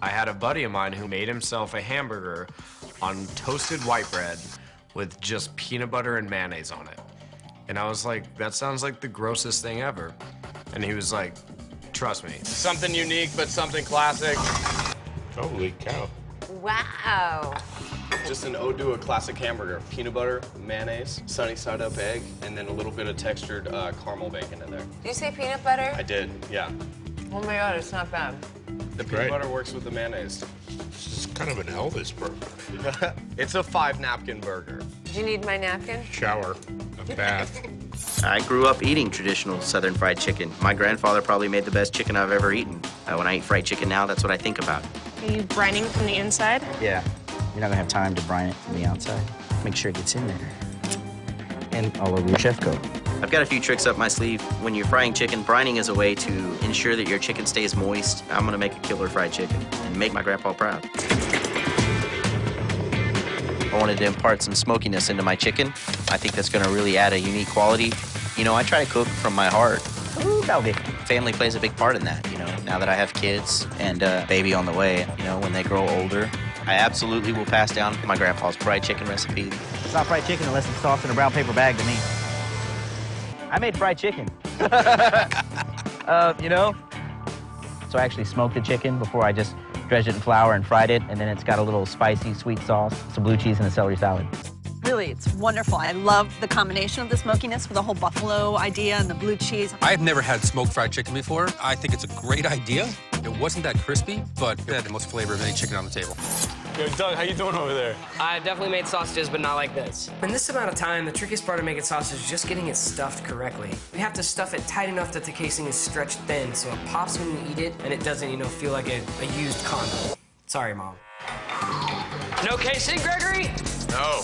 I had a buddy of mine who made himself a hamburger on toasted white bread with just peanut butter and mayonnaise on it. And I was like, that sounds like the grossest thing ever. And he was like, trust me. Something unique, but something classic. Holy cow. Wow. Just an ode to a classic hamburger. Peanut butter, mayonnaise, sunny side up egg, and then a little bit of textured caramel bacon in there. Did you say peanut butter? I did, yeah. Oh my God, it's not bad. The peanut butter works with the mayonnaise. This is kind of an Elvis burger. It's a 5-napkin burger. Do you need my napkin? Shower, a bath. I grew up eating traditional Southern fried chicken. My grandfather probably made the best chicken I've ever eaten. When I eat fried chicken now, that's what I think about. Are you brining from the inside? Yeah. You're not gonna have time to brine it from the outside. Make sure it gets in there. And all over your chef coat. I've got a few tricks up my sleeve. When you're frying chicken, brining is a way to ensure that your chicken stays moist. I'm gonna make a killer fried chicken and make my grandpa proud. I wanted to impart some smokiness into my chicken. I think that's gonna really add a unique quality. You know, I try to cook from my heart. Ooh, family plays a big part in that, you know. Now that I have kids and a baby on the way, you know, when they grow older, I absolutely will pass down my grandpa's fried chicken recipe. It's not fried chicken unless it's tossed in a brown paper bag to me. I made fried chicken. You know? So I actually smoked the chicken before I just dredged it in flour and fried it, and then it's got a little spicy, sweet sauce, some blue cheese, and a celery salad. Really, it's wonderful. I love the combination of the smokiness with the whole buffalo idea and the blue cheese. I've never had smoked fried chicken before. I think it's a great idea. It wasn't that crispy, but it had the most flavor of any chicken on the table. Yo, Doug, how you doing over there? I definitely made sausages, but not like this. In this amount of time, the trickiest part of making sausage is just getting it stuffed correctly. We have to stuff it tight enough that the casing is stretched thin, so it pops when you eat it, and it doesn't, you know, feel like a used condom. Sorry, Mom. No casing, Gregory? No.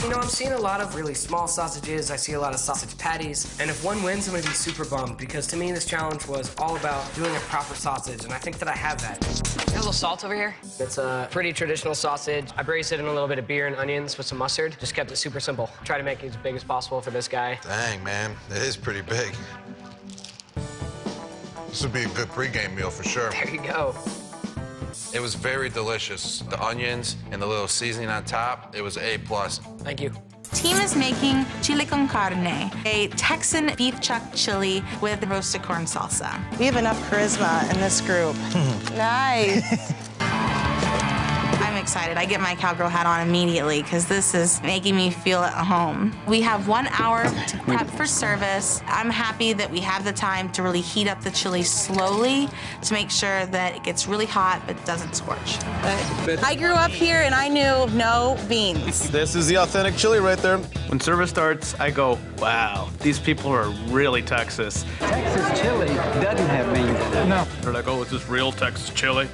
You know, I'm seeing a lot of really small sausages. I see a lot of sausage patties. And if one wins, I'm gonna be super bummed, because to me, this challenge was all about doing a proper sausage, and I think that I have that. Got a little salt over here? It's a pretty traditional sausage. I braised it in a little bit of beer and onions with some mustard. Just kept it super simple. Try to make it as big as possible for this guy. Dang, man, it is pretty big. This would be a good pregame meal for sure. There you go. It was very delicious. The onions and the little seasoning on top, it was A+. Thank you. Team is making chile con carne, a Texan beef chuck chili with roasted corn salsa. We have enough charisma in this group. Nice. I'm excited. I get my cowgirl hat on immediately because this is making me feel at home. We have 1 hour to prep for service. I'm happy that we have the time to really heat up the chili slowly to make sure that it gets really hot but doesn't scorch. I grew up here and I knew no beans. This is the authentic chili right there. When service starts, I go, wow, these people are really Texas. Texas chili doesn't have beans. No. They're like, oh, it's just real Texas chili.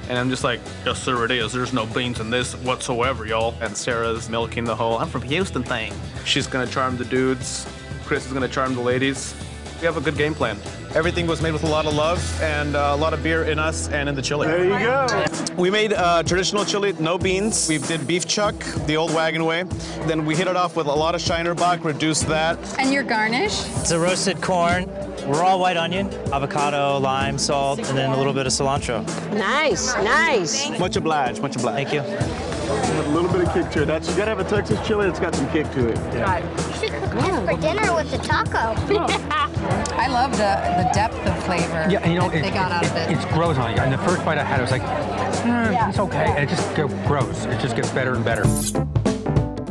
And I'm just like, yes, sir, it is. There's no beans in this whatsoever, y'all. And Sarah's milking the whole, I'm from Houston thing. She's gonna charm the dudes. Chris is gonna charm the ladies. We have a good game plan. Everything was made with a lot of love and a lot of beer in us and in the chili. There you go. We made traditional chili, no beans. We did beef chuck, the old wagon way. Then we hit it off with a lot of Shiner Bock, reduced that. And your garnish? It's a roasted corn, raw white onion, avocado, lime, salt, and then a little bit of cilantro. Nice, nice. Much obliged, much obliged. Thank you. A little bit of kick to it. You gotta have a Texas chili that's got some kick to it. Yeah. You should cook this for dinner with the taco. I love the depth of flavor they got out of it. It grows on you. And the first bite I had, I was like, it's okay. And it just grows. It just gets better and better.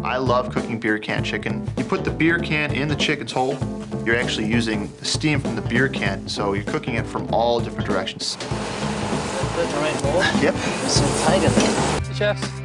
I love cooking beer can chicken. You put the beer can in the chicken's hole, you're actually using the steam from the beer can, so you're cooking it from all different directions. Put in the right bowl? Yep. So tight in there. Chef.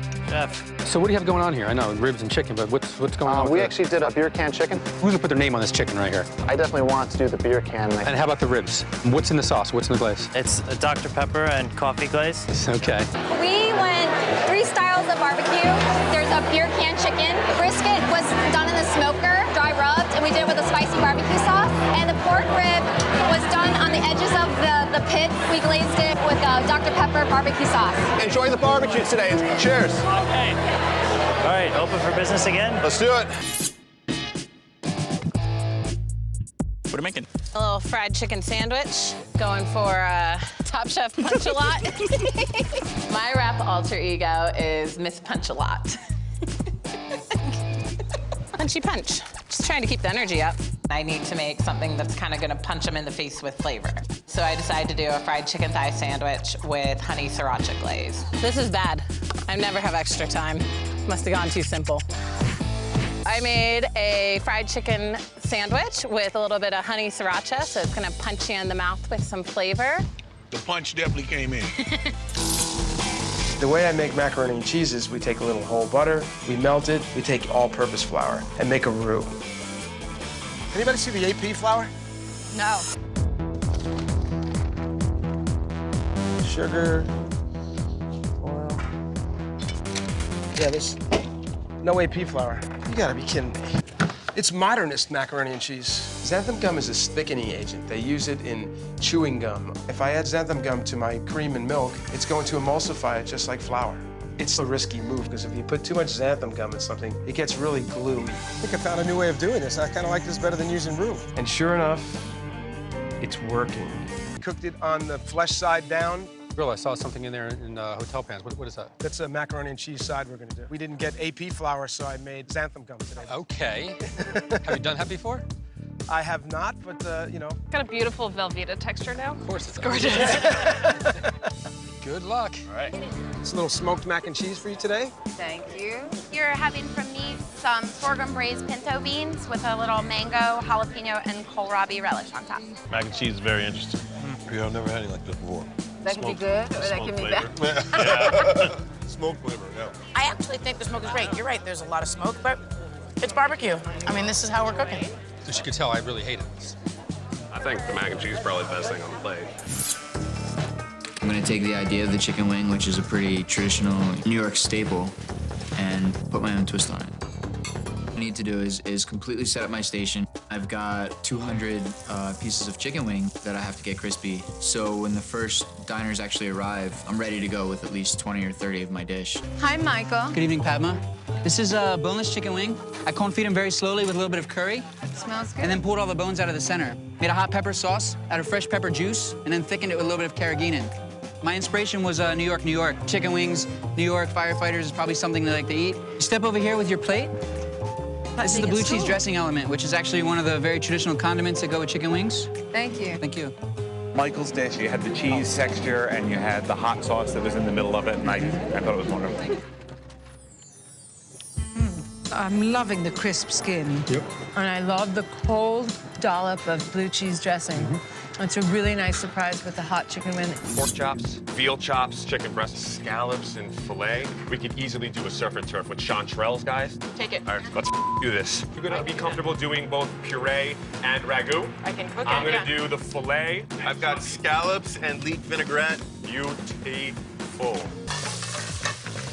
So what do you have going on here? I know ribs and chicken, but what's going on? We actually did a beer can chicken. Who's gonna put their name on this chicken right here? I definitely want to do the beer can. And how about the ribs? What's in the sauce? What's in the glaze? It's a Dr. Pepper and coffee glaze. Okay. We went 3 styles of barbecue. There's a beer can chicken. Brisket was done in the smoker, dry rubbed, and we did it with a spicy barbecue sauce. And the pork rib was done on the edges of the pit. We glazed it with Dr. Pepper barbecue sauce. Enjoy the barbecue today. Cheers. Okay. All right, open for business again? Let's do it. What are you making? A little fried chicken sandwich. Going for Top Chef Punch-A-Lot. My rap alter ego is Miss Punch-A-Lot. Punchy punch. Just trying to keep the energy up. I need to make something that's kind of gonna punch them in the face with flavor. So I decided to do a fried chicken thigh sandwich with honey sriracha glaze. This is bad. I never have extra time. Must have gone too simple. I made a fried chicken sandwich with a little bit of honey sriracha, so it's gonna punch you in the mouth with some flavor. The punch definitely came in. The way I make macaroni and cheese is we take a little whole butter, we melt it, we take all-purpose flour and make a roux. Anybody see the AP flour? No. Sugar, oil. Yeah, there's no AP flour. You gotta be kidding me. It's modernist macaroni and cheese. Xanthan gum is a thickening agent. They use it in chewing gum. If I add xanthan gum to my cream and milk, it's going to emulsify it just like flour. It's a risky move, because if you put too much xanthan gum in something, it gets really gluey. I think I found a new way of doing this. I kind of like this better than using roux. And sure enough, it's working. Cooked it on the flesh side down. Grill, I saw something in there in hotel pans. What is that? That's a macaroni and cheese side we're gonna do. We didn't get AP flour, so I made xanthan gum today. Okay. Have you done that before? I have not, but you know. Got a beautiful Velveeta texture now. Of course it's gorgeous. Good luck. All right. It's a little smoked mac and cheese for you today. Thank you. You're having from me some sorghum braised pinto beans with a little mango, jalapeno, and kohlrabi relish on top. Mac and cheese is very interesting. Yeah, I've never had anything like this before. That can be good, or that can be bad. Yeah. Smoke flavor, yeah. I actually think the smoke is great. You're right, there's a lot of smoke, but it's barbecue. I mean, this is how we're cooking. As you can tell, I really hated this. I think the mac and cheese is probably the best thing on the plate. I'm gonna take the idea of the chicken wing, which is a pretty traditional New York staple, and put my own twist on it. What I need to do is completely set up my station. I've got 200 pieces of chicken wing that I have to get crispy. So when the first diners actually arrive, I'm ready to go with at least 20 or 30 of my dish. Hi, Michael. Good evening, Padma. This is a boneless chicken wing. I confit them very slowly with a little bit of curry. Smells good. And then pulled all the bones out of the center. Made a hot pepper sauce out of fresh pepper juice, and then thickened it with a little bit of carrageenan. My inspiration was New York, New York. Chicken wings, New York firefighters is probably something they like to eat. You step over here with your plate. This is the blue cheese dressing element, which is actually one of the very traditional condiments that go with chicken wings. Thank you. Thank you. Michael's dish, you had the cheese texture and you had the hot sauce that was in the middle of it, and I thought it was wonderful. I'm loving the crisp skin. Yep. And I love the cold dollop of blue cheese dressing. It's a really nice surprise with the hot chicken wing. Pork chops, veal chops, chicken breasts, scallops, and filet. We could easily do a surf and turf with chanterelles, guys. Take it. All right, let's do this. You're gonna be comfortable doing both puree and ragu. I can cook it, I'm gonna do the filet. I've got scallops and leek vinaigrette. Beautiful.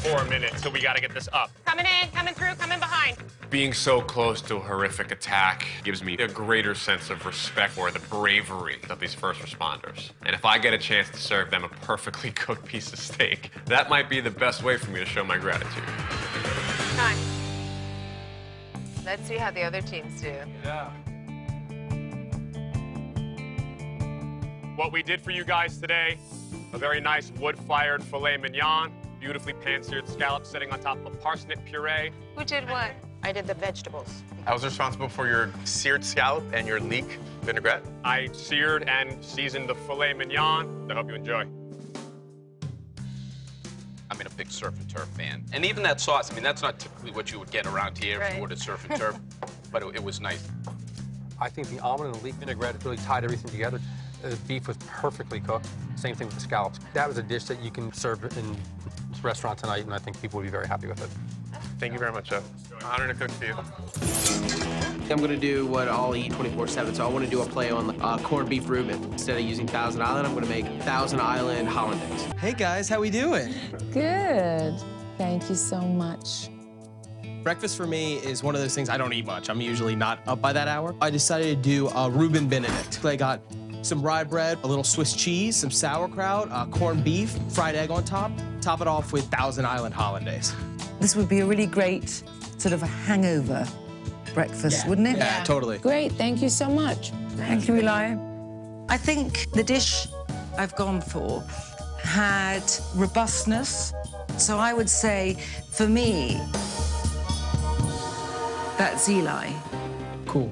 4 minutes, so we gotta get this up. Coming in, coming through, coming behind. Being so close to a horrific attack gives me a greater sense of respect for the bravery of these first responders. And if I get a chance to serve them a perfectly cooked piece of steak, that might be the best way for me to show my gratitude. Time. Let's see how the other teams do. Yeah. What we did for you guys today, a very nice wood-fired filet mignon, beautifully pan-seared scallops sitting on top of a parsnip puree. Who did what? I did the vegetables. I was responsible for your seared scallop and your leek vinaigrette. I seared and seasoned the filet mignon. I hope you enjoy. I'm a big surf and turf fan. And even that sauce, I mean, that's not typically what you would get around here if you were to surf and turf, but it was nice. I think the almond and leek vinaigrette really tied everything together. The beef was perfectly cooked. Same thing with the scallops. That was a dish that you can serve in this restaurant tonight, and I think people would be very happy with it. Thank you very much, Chef. Honor to cook for you. I'm gonna do what I'll eat 24/7, so I want to do a play on corned beef Reuben. Instead of using Thousand Island, I'm gonna make Thousand Island Hollandaise. Hey guys, how we doing? Good. Thank you so much. Breakfast for me is one of those things I don't eat much. I'm usually not up by that hour. I decided to do a REUBEN BENEDICT. I got some rye bread, a little Swiss cheese, some sauerkraut, corned beef, fried egg on top. Top it off with Thousand Island Hollandaise. This would be a really great sort of a hangover breakfast, wouldn't it? Yeah, totally. Great, thank you so much. Thank you, Eli. I think the dish I've gone for had robustness. So I would say, for me, that's Eli. Cool.